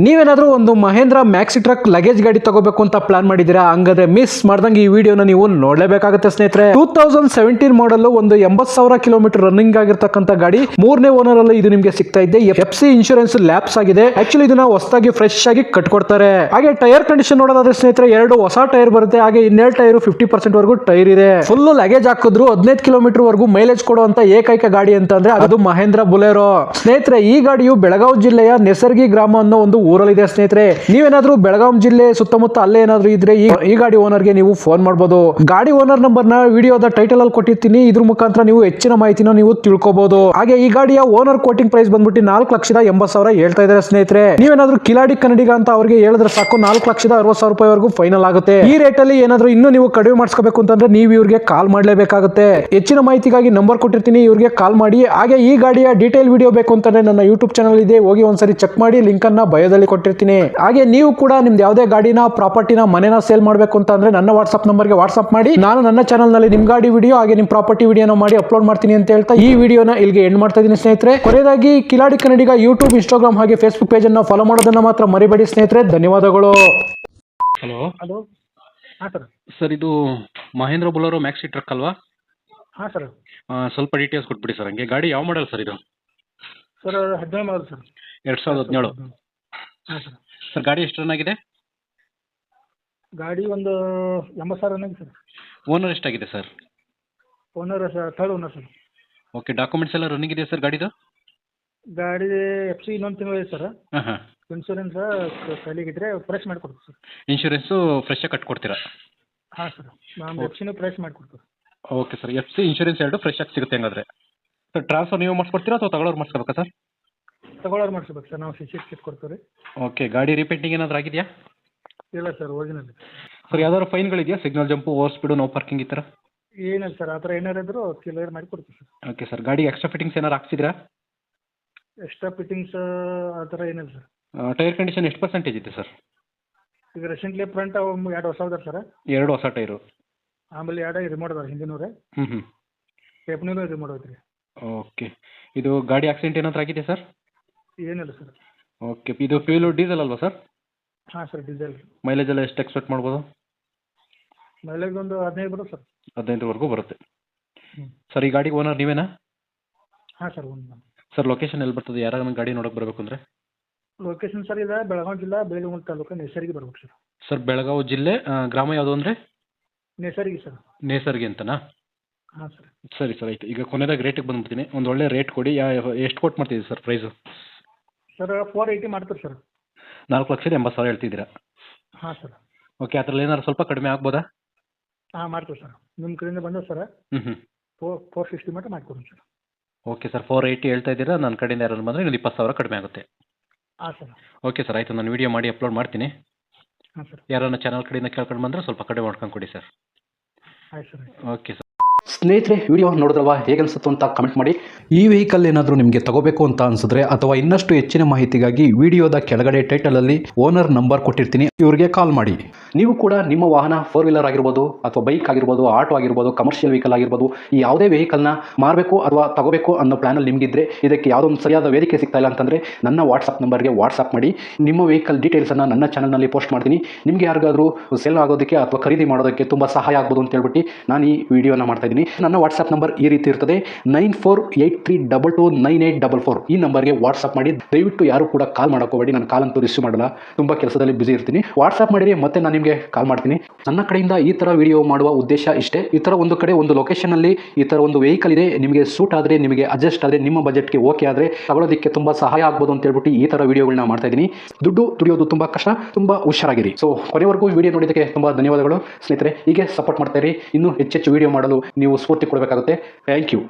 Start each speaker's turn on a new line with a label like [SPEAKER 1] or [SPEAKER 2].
[SPEAKER 1] ನೀವೇನಾದ್ರೂ ಒಂದು Mahendra maxi truck luggage ಗಾಡಿ ತಗೋಬೇಕು ಅಂತ ಪ್ಲಾನ್ ಮಾಡಿದ್ದೀರಾ? ಹಂಗಾದ್ರೆ ಮಿಸ್ ಮಾಡ್ದಂಗೆ ಈ ವಿಡಿಯೋನ ನೀವು ನೋಡಲೇಬೇಕಾಗುತ್ತೆ ಸ್ನೇಹಿತರೆ. 2017 ಮಾಡಲ್ ಒಂದು 80,000 ಕಿಲೋಮೀಟರ್ ರನ್ನಿಂಗ್ ಆಗಿರ್ತಕ್ಕಂಥ ಗಾಡಿ, 3ನೇ ಓನರ್ ಅಲ್ಲಿ ಇದು ನಿಮಗೆ ಸಿಗ್ತಾ ಇದೆ. FC ಇನ್ಶೂರೆನ್ಸ್ ಲ್ಯಾಪ್ಸ್ ಆಗಿದೆ. ಆಕ್ಚುಲಿ ಇದನ್ನ ಹೊಸದಾಗಿ ಫ್ರೆಶ್ ಆಗಿ ಕಟ್ಕೊಡ್ತಾರೆ. ಹಾಗೆ ಟೈರ್ ಕಂಡೀಷನ್ ನೋಡೋದಾದ್ರೆ ಸ್ನೇಹಿತರೆ, 2 ಹೊಸ ಟೈರ್ ಬರುತ್ತೆ. ಹಾಗೆ ಇನ್ನೆರಡು ಟೈರ್ 50% ವರೆಗೂ ಟೈರ್ ಇದೆ. ಫುಲ್ ಲಗೇಜ್ ಹಾಕಿದ್ರು 15 ಕಿಲೋಮೀಟರ್ ವರೆಗೂ ಮೈಲೇಜ್ ಕೊಡುವಂತ ಏಕೈಕ ಗಾಡಿ ಅಂತಂದ್ರೆ ಅದು ಮಹೇಂದ್ರ ಬುಲೆರೋ. ಸ್ನೇಹಿತರೆ, ಈ ಗಾಡಿಯು ಬೆಳಗಾವಿ ಜಿಲ್ಲೆಯ ನೆಸರ್ಗಿ ಗ್ರಾಮ ಅನ್ನೋ ಒಂದು ಊರಲ್ಲಿದೆ. ಸ್ನೇಹಿತರೆ, ನೀವೇನಾದ್ರೂ ಬೆಳಗಾವಿ ಜಿಲ್ಲೆ ಸುತ್ತಮುತ್ತ ಅಲ್ಲೇ ಏನಾದ್ರೂ ಇದ್ರೆ ಈ ಗಾಡಿ ಓನರ್ಗೆ ನೀವು ಫೋನ್ ಮಾಡಬಹುದು. ಗಾಡಿ ಓನರ್ ನಂಬರ್ ನ ವಿಡಿಯೋದ ಟೈಟಲ್ ಅಲ್ಲಿ ಕೊಟ್ಟಿರ್ತೀನಿ. ಇದ್ರ ಮುಖಾಂತರ ನೀವು ಹೆಚ್ಚಿನ ಮಾಹಿತಿನ ನೀವು ತಿಳ್ಕೋಬಹುದು. ಹಾಗೆ ಈ ಗಾಡಿಯ ಓನರ್ ಕೋಟಿಂಗ್ ಪ್ರೈಸ್ ಬಂದ್ಬಿಟ್ಟು 4,80,000 ಹೇಳ್ತಾ ಇದ್ದಾರೆ. ಸ್ನೇಹಿತರೆ, ನೀವೇನಾದ್ರೂ ಕಿಲಾಡಿ ಕನ್ನಡಿಗ ಅಂತ ಅವ್ರಿಗೆ ಹೇಳಿದ್ರೆ ಸಾಕು, 4,60,000 ರೂಪಾಯಿವರೆಗೂ ಫೈನಲ್ ಆಗುತ್ತೆ. ಈ ರೇಟ್ ಅಲ್ಲಿ ಏನಾದ್ರೂ ಇನ್ನೂ ನೀವು ಕಡಿಮೆ ಮಾಡಿಸ್ಕೋಬೇಕು ಅಂತಂದ್ರೆ ನೀವು ಇವ್ರಿಗೆ ಕಾಲ್ ಮಾಡಲೇಬೇಕಾಗುತ್ತೆ. ಹೆಚ್ಚಿನ ಮಾಹಿತಿಗಾಗಿ ನಂಬರ್ ಕೊಟ್ಟಿರ್ತೀನಿ, ಇವ್ರಿಗೆ ಕಾಲ್ ಮಾಡಿ. ಹಾಗೆ ಈ ಗಾಡಿಯ ಡೀಟೇಲ್ ವಿಡಿಯೋ ಬೇಕು ಅಂತಂದ್ರೆ ನನ್ನ ಯೂಟ್ಯೂಬ್ ಚಾನಲ್ ಇದೆ, ಹೋಗಿ ಒಂದ್ಸರಿ ಚೆಕ್ ಮಾಡಿ. ಲಿಂಕ್ ಅನ್ನ ಬಯೋದಲ್ಲಿ ಕೊಟ್ಟಿರ್ತೀನಿ. ಹಾಗೆ ನೀವು ಕೂಡ ನಿಮ್ದು ಯಾವುದೇ ಗಾಡಿನ, ಪ್ರಾಪರ್ಟಿನ, ಮನೆನ ಸೇಲ್ ಮಾಡಬೇಕು ಅಂತ ಅಂದ್ರೆ ನನ್ನ ವಾಟ್ಸ್ಆಪ್ ನಂಬರ್ಗೆ ವಾಟ್ಸ್ಆಪ್ ಮಾಡಿ. ನಾನು ನನ್ನ ಚಾನಲ್ ನಲ್ಲಿ ನಿಮ್ ಗಾಡಿ ವಿಡಿಯೋ ಹಾಗೆ ನಿಮ್ ಪ್ರಾಪರ್ಟಿ ವಿಡಿಯೋನ ಮಾಡಿ ಅಪ್ಲೋಡ್ ಮಾಡ್ತೀನಿ ಅಂತ ಹೇಳ್ತಾ ಈ ವಿಡಿಯೋನ ಇಲ್ಲಿಗೆ ಎಂಡ್ ಮಾಡ್ತಾ ಇದ್ದೀನಿ ಸ್ನೇಹಿತರೆ. ಕೊನೆಯದಾಗಿ ಕಿಲಾಡಿ ಕನ್ನಡಿಗ ಯೂಟ್ಯೂಬ್, ಇನ್ಸ್ಟಾಗ್ರಾಮ್ ಹಾಗೆ ಫೇಸ್ಬುಕ್ ಪೇಜ್ ಅನ್ನು ಫಾಲೋ ಮಾಡೋದನ್ನ ಮಾತ್ರ ಮರಿಬೇಡಿ ಸ್ನೇಹಿತರೆ. ಧನ್ಯವಾದಗಳು.
[SPEAKER 2] Hello
[SPEAKER 3] hello. ಹಾಂ ಸರ್.
[SPEAKER 2] ಸರ್, ಇದು ಮಹೇಂದ್ರ ಬುಲೆರೋ ಮ್ಯಾಕ್ಸಿ ಟ್ರಕ್ ಅಲ್ವಾ?
[SPEAKER 3] ಹಾಂ ಸರ್.
[SPEAKER 2] ಸ್ವಲ್ಪ ಡೀಟೇಲ್ಸ್ ಕೊಟ್ಬಿಡಿ ಸರ್. ಹಂಗೆ ಗಾಡಿ ಯಾವ ಮಾಡಲ್ ಸರ್ ಇದು?
[SPEAKER 3] Sir 17 model sir.
[SPEAKER 2] 2017.
[SPEAKER 3] ಹಾಂ ಸರ್.
[SPEAKER 2] ಸರ್, ಗಾಡಿ ಎಷ್ಟು ರನ್ ಆಗಿದೆ?
[SPEAKER 3] ಗಾಡಿ ಒಂದು 80,000 ರನ್ ಆಗಿದೆ ಸರ್.
[SPEAKER 2] ಓನರ್ ಎಷ್ಟಾಗಿದೆ sir?
[SPEAKER 3] Owner sir, third owner sir.
[SPEAKER 2] Okay, documents ಎಲ್ಲ ರನ್ನಿಂಗ್ ಇದೆ ಸರ್ ಗಾಡಿದು?
[SPEAKER 3] ಗಾಡಿ FC ಇನ್ನೊಂದು ತಿಂಗಳು ಇದೆ ಸರ್.
[SPEAKER 2] ಹಾಂ ಹಾಂ.
[SPEAKER 3] ಇನ್ಶೂರೆನ್ಸ್ ಖಾಲಿಗಿದ್ರೆ ಫ್ರೆಶ್ ಮಾಡಿಕೊಡ್ತೀವಿ ಸರ್.
[SPEAKER 2] ಇನ್ಶೂರೆನ್ಸು ಫ್ರೆಶ್ ಆಗಿ ಕಟ್ಕೊಡ್ತೀರಾ?
[SPEAKER 3] ಹಾಂ ಸರ್, ನಾವು FCನೂ ಫ್ರೆಶ್ ಮಾಡಿಕೊಡ್ತೀವಿ.
[SPEAKER 2] ಓಕೆ ಸರ್, FC ಇನ್ಶೂರೆನ್ಸ್ ಎರಡು ಫ್ರೆಶ್ ಆಗಿ ಸಿಗುತ್ತೆ ಹಂಗಾದ್ರೆ. ಸರ್, ಟ್ರಾನ್ಸ್ಫರ್ ನೀವು ಮಾಡಿಸ್ಕೊಡ್ತೀರಾ ಅಥವಾ ತಗೊಳ್ಳೋರು ಮಾಡಿಸ್ಕೋಬೇಕಾ ಸರ್?
[SPEAKER 3] ತಗೊಳ್ಳೋರು ಮಾಡಿಸ್ಬೇಕು ಸರ್, ನಾವು ಸಿಟ್ ಕೊಡ್ತೀವಿ ರೀ.
[SPEAKER 2] ಓಕೆ, ಗಾಡಿ ರಿಪೇಂಟಿಂಗ್ ಏನಾದರೂ ಆಗಿದೆಯಾ?
[SPEAKER 3] ಇಲ್ಲ ಸರ್, ಒರಿಜಿನಲ್.
[SPEAKER 2] ಸರ್, ಯಾವ್ದಾದ್ರು ಫೈನ್ಗಳಿದೆಯಾ? Signal jump, over speed, no parking ಈ ಥರ?
[SPEAKER 3] ಏನಿಲ್ಲ ಸರ್, ಆ ಥರ ಏನಾರು ಇದ್ದರೂ ಕ್ಲಿಯರ್ ಮಾಡಿ ಕೊಡ್ತೀವಿ ಸರ್.
[SPEAKER 2] ಓಕೆ ಸರ್, ಗಾಡಿ ಎಕ್ಸ್ಟ್ರಾ ಫಿಟ್ಟಿಂಗ್ಸ್ ಏನಾರು ಹಾಕ್ಸಿದ್ರಾ?
[SPEAKER 3] ಎಕ್ಸ್ಟ್ರಾ ಫಿಟ್ಟಿಂಗ್ಸ್ ಆ ಥರ ಏನಿಲ್ಲ ಸರ್.
[SPEAKER 2] ಟೈರ್ ಕಂಡೀಷನ್ ಎಷ್ಟು ಪರ್ಸೆಂಟೇಜ್ ಇದೆ ಸರ್?
[SPEAKER 3] ಈಗ ರೀಸೆಂಟ್ಲಿ ಫ್ರಂಟ್ 2 ಹೊಸ ಅದಾವೆ ಸರ್.
[SPEAKER 2] 2 ಹೊಸ ಟೈರು.
[SPEAKER 3] ಆಮೇಲೆ 2 ರಿಮೋಟ್ ಅದಾವೆ, ಹಿಂದಿನೂರೇ.
[SPEAKER 2] ಹ್ಞೂ.
[SPEAKER 3] ಟೇಪ್ನೂ ರಿಮೋಟ್ ಐತ್ರಿ.
[SPEAKER 2] ಓಕೆ, ಇದು ಗಾಡಿ ಆಕ್ಸಿಡೆಂಟ್ ಏನಾದರೂ ಆಗಿದೆ ಸರ್?
[SPEAKER 3] ಏನಿಲ್ಲ ಸರ್.
[SPEAKER 2] ಓಕೆ, ಇದು ಫ್ಯೂಲು ಡೀಸೆಲ್ ಅಲ್ವಾ ಸರ್?
[SPEAKER 3] ಹಾಂ ಸರ್, ಡೀಸೆಲ್.
[SPEAKER 2] ಮೈಲೇಜ್ ಎಲ್ಲ ಎಷ್ಟು ಎಕ್ಸ್ಪೆಕ್ಟ್ ಮಾಡ್ಬೋದು?
[SPEAKER 3] ಮೈಲೇಜ್ ಒಂದು 15 ಬರುತ್ತೆ ಸರ್.
[SPEAKER 2] 15ವರೆಗೂ ಬರುತ್ತೆ.
[SPEAKER 3] ಹ್ಞೂ.
[SPEAKER 2] ಸರ್, ಈ ಗಾಡಿ ಓನರ್ ನೀವೇನಾ?
[SPEAKER 3] ಹಾಂ ಸರ್, ಒಂದು.
[SPEAKER 2] ಸರ್, ಲೊಕೇಶನ್ ಎಲ್ಲಿ ಬರ್ತದೆ? ಯಾರು ಗಾಡಿ ನೋಡೋಕೆ ಬರಬೇಕು ಅಂದರೆ?
[SPEAKER 3] ಲೊಕೇಶನ್ ಸರ್ ಇದೆ ಬೆಳಗಾವಿ ಜಿಲ್ಲಾ ಬೇಲೂರು ತಾಲೂಕು, ನೇಸರಿಗೆ ಬರ್ಬೇಕು ಸರ್.
[SPEAKER 2] ಸರ್, ಬೆಳಗಾವಿ ಜಿಲ್ಲೆ, ಗ್ರಾಮ ಯಾವುದು ಅಂದರೆ?
[SPEAKER 3] ನೇಸರಿಗೆ ಸರ್.
[SPEAKER 2] ನೇಸರ್ಗಿ ಅಂತನಾ?
[SPEAKER 3] ಹಾಂ ಸರ್.
[SPEAKER 2] ಸರಿ ಸರ್, ಆಯಿತು. ಈಗ ಕೊನೆಯದಾಗಿ ರೇಟಿಗೆ ಬಂದ್ಬಿಡ್ತೀನಿ. ಒಂದು ಒಳ್ಳೆ ರೇಟ್ ಕೊಡಿ. ಎಷ್ಟು ಕೊಟ್ಟು ಮಾಡ್ತಿದ್ದೀವಿ ಸರ್ ಪ್ರೈಸು?
[SPEAKER 3] ಸರ್ 480 ಮಾಡ್ತೀರಿ ಸರ್.
[SPEAKER 2] 4,80,000 ಹೇಳ್ತಿದ್ದೀರಾ?
[SPEAKER 3] ಹಾಂ ಸರ್.
[SPEAKER 2] ಓಕೆ, ಅದರಲ್ಲಿ ಏನಾದ್ರು ಸ್ವಲ್ಪ ಕಡಿಮೆ ಆಗ್ಬೋದಾ?
[SPEAKER 3] ಹಾಂ, ಮಾಡ್ತೀವಿ ಸರ್. ನಿಮ್ಮ ಕಡೆಯಿಂದ ಬಂದ ಸರ್.
[SPEAKER 2] ಹ್ಞೂ.
[SPEAKER 3] 460 ಮಟ್ಟ ಮಾಡಿಕೊಡಿ ಸರ್.
[SPEAKER 2] ಓಕೆ ಸರ್, 480 ಹೇಳ್ತಾ ಇದ್ದೀರಾ. ನನ್ನ ಕಡೆಯಿಂದ ಯಾರು ಬಂದರೆ ಇನ್ನೊಂದು 20,000 ಕಡಿಮೆ ಆಗುತ್ತೆ.
[SPEAKER 3] ಹಾಂ ಸರ್.
[SPEAKER 2] ಓಕೆ ಸರ್, ಆಯಿತು. ನಾನು ವಿಡಿಯೋ ಮಾಡಿ ಅಪ್ಲೋಡ್ ಮಾಡ್ತೀನಿ.
[SPEAKER 3] ಹಾಂ ಸರ್.
[SPEAKER 2] ಯಾರನ್ನ ಚಾನಲ್ ಕಡೆಯಿಂದ ಕೇಳ್ಕೊಂಡು ಬಂದರೆ ಸ್ವಲ್ಪ ಕಡಿಮೆ ಮಾಡ್ಕೊಂಡು ಕೊಡಿ ಸರ್.
[SPEAKER 3] ಆಯ್ತು ಸರ್.
[SPEAKER 2] Okay sir.
[SPEAKER 1] ಸ್ನೇಹಿತರೆ, ವಿಡಿಯೋ ನೋಡಿದ್ರಲ್ವಾ, ಹೇಗೆ ಅನಿಸುತ್ತೋ ಅಂತ ಕಮೆಂಟ್ ಮಾಡಿ. ಈ ವೆಹಿಕಲ್ ಏನಾದರೂ ನಿಮಗೆ ತಗೋಬೇಕು ಅಂತ ಅನಿಸಿದ್ರೆ ಅಥವಾ ಇನ್ನಷ್ಟು ಹೆಚ್ಚಿನ ಮಾಹಿತಿಗಾಗಿ ವಿಡಿಯೋದ ಕೆಳಗಡೆ ಟೈಟಲಲ್ಲಿ ಓನರ್ ನಂಬರ್ ಕೊಟ್ಟಿರ್ತೀನಿ, ಇವರಿಗೆ ಕಾಲ್ ಮಾಡಿ. ನೀವು ಕೂಡ ನಿಮ್ಮ ವಾಹನ 4 ವೀಲರ್ ಆಗಿರ್ಬೋದು ಅಥವಾ ಬೈಕ್ ಆಗಿರ್ಬೋದು, ಆಟೋ ಆಗಿರ್ಬೋದು, ಕಮರ್ಷಿಯಲ್ ವೆಹಿಕಲ್ ಆಗಿರ್ಬೋದು, ಈ ಯಾವುದೇ ವೆಹಿಕಲ್ನ ಮಾರಬೇಕು ಅಥವಾ ತಗೋಬೇಕು ಅನ್ನೋ ಪ್ಲಾನಲ್ಲಿ ನಿಮಗಿದ್ರೆ, ಇದಕ್ಕೆ ಯಾವುದೋ ಒಂದು ಸರಿಯಾದ ವೇದಿಕೆ ಸಿಗ್ತಾ ಇಲ್ಲ ಅಂತಂದರೆ ನನ್ನ ವಾಟ್ಸಪ್ ನಂಬರ್ಗೆ ವಾಟ್ಸಪ್ ಮಾಡಿ. ನಿಮ್ಮ ವೆಹಿಕಲ್ ಡೀಟೇಲ್ಸನ್ನು ನನ್ನ ಚಾನಲ್ನಲ್ಲಿ ಪೋಸ್ಟ್ ಮಾಡ್ತೀನಿ. ನಿಮಗೆ ಯಾರಿಗಾದರೂ ಸೆಲ್ ಆಗೋದಕ್ಕೆ ಅಥವಾ ಖರೀದಿ ಮಾಡೋದಕ್ಕೆ ತುಂಬ ಸಹಾಯ ಆಗ್ಬೋದು ಅಂತ ಹೇಳ್ಬಿಟ್ಟು ನಾನು ಈ ವಿಡಿಯೋನ ಮಾಡ್ತಾ ಇದ್ದೀನಿ. ನನ್ನ ವಾಟ್ಸಪ್ ನಂಬರ್ ಈ ರೀತಿ ಇರ್ತದೆ, 9483229844. ಈ ನಂಬರ್ಗೆ ವಾಟ್ಸಪ್ ಮಾಡಿ. ದಯವಿಟ್ಟು ಯಾರು ಕೂಡ ಕಾಲ್ ಮಾಡೋಕೋಬೇಡಿ, ನಾನು ಕಾಲ್ ಅಂತೂ ರಿಸೀವ್ ಮಾಡಲ್ಲ, ತುಂಬ ಕೆಲಸದಲ್ಲಿ ಬಿಸಿ ಇರ್ತೀನಿ. ವಾಟ್ಸಪ್ ಮಾಡಿರಿ, ಮತ್ತೆ ನಾನು ನಿಮಗೆ ಕಾಲ್ ಮಾಡ್ತೀನಿ. ನನ್ನ ಕಡೆಯಿಂದ ಈ ಥರ ವಿಡಿಯೋ ಮಾಡುವ ಉದ್ದೇಶ ಇಷ್ಟೇ. ಈ ಥರ ಒಂದು ಕಡೆ ಒಂದು ಲೊಕೇಶನಲ್ಲಿ ಈ ಥರ ಒಂದು ವೆಹಿಕಲ್ ಇದೆ, ನಿಮಗೆ ಸೂಟ್ ಆದರೆ, ನಿಮಗೆ ಅಡ್ಜಸ್ಟ್ ಆದರೆ, ನಿಮ್ಮ ಬಜೆಟ್ಗೆ ಓಕೆ ಆದರೆ ತಗೊಳ್ಳೋದಕ್ಕೆ ತುಂಬ ಸಹಾಯ ಆಗ್ಬೋದು ಅಂತ ಹೇಳ್ಬಿಟ್ಟು ಈ ಥರ ವಿಡಿಯೋಗಳನ್ನ ಮಾಡ್ತಾ ಇದ್ದೀನಿ. ದುಡ್ಡು ದುಡಿಯೋದು ತುಂಬ ಕಷ್ಟ, ತುಂಬ ಹುಷಾರಾಗಿರಿ. ಸೊ, ಕೊನೆವರೆಗೂ ವಿಡಿಯೋ ನೋಡಿದ್ದಕ್ಕೆ ತುಂಬ ಧನ್ಯವಾದಗಳು ಸ್ನೇಹಿತರೆ. ಹೀಗೆ ಸಪೋರ್ಟ್ ಮಾಡ್ತಾ ಇರಿ. ಇನ್ನೂ ಹೆಚ್ಚೆಚ್ಚು ವಿಡಿಯೋ ಮಾಡಲು ನೀವು ಸ್ಫೂರ್ತಿ ಕೊಡಬೇಕಾಗುತ್ತೆ. Thank you.